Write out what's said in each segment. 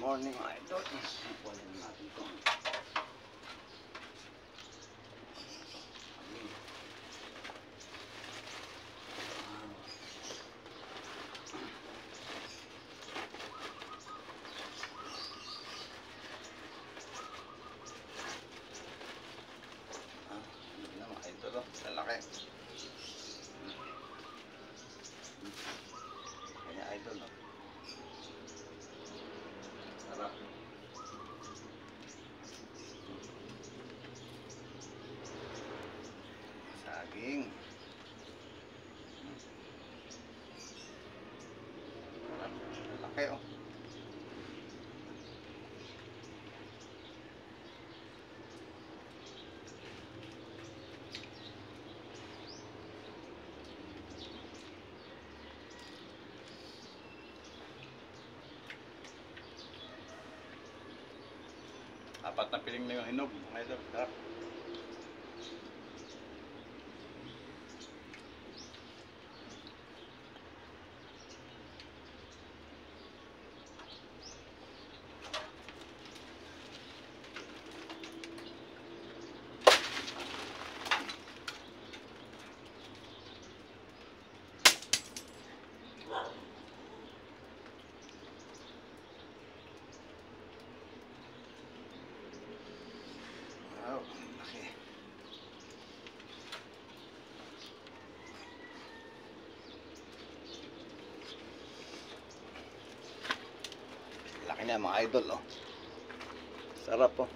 Morning mga idol. Kunin natin ito. Hindi na mga idol. Lalaki. Kanya idol. Sarap. Saging. Lalaki oh. Apat na piling na yung hinog, mga idol. Sarap. Wow, laki. Laki na mga idol oh. Sarap oh.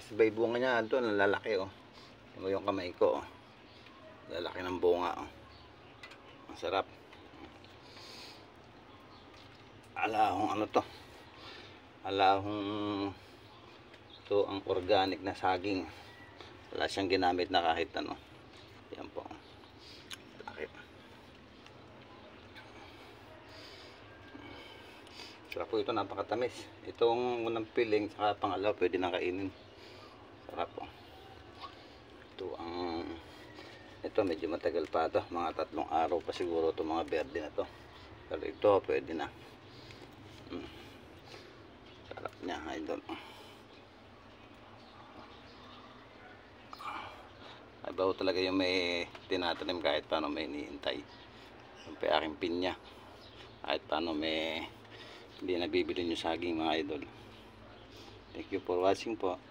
Sabay bunga niya ito, lalaki oh. Ito yung kamay ko oh. Lalaki ng bunga oh. Ang sarap. Alahong ano to? Alahong ito ang organic na saging. Wala siyang ginamit na kahit ano. Yan po. Laki. Sarap po ito, napakatamis. Itong unang piling saka pangalaw pwede na kainin. Sarap po. Ito medyo matagal pa ito, mga 3 araw pa siguro itong mga berde na to. Pero ito pwede na. Sarap niya idol. Ibaw talaga yung may tinatanim kahit paano may hinihintay. Yung pa aking pinya, kahit paano may hindi nabibili yung saging mga idol. Thank you for watching po.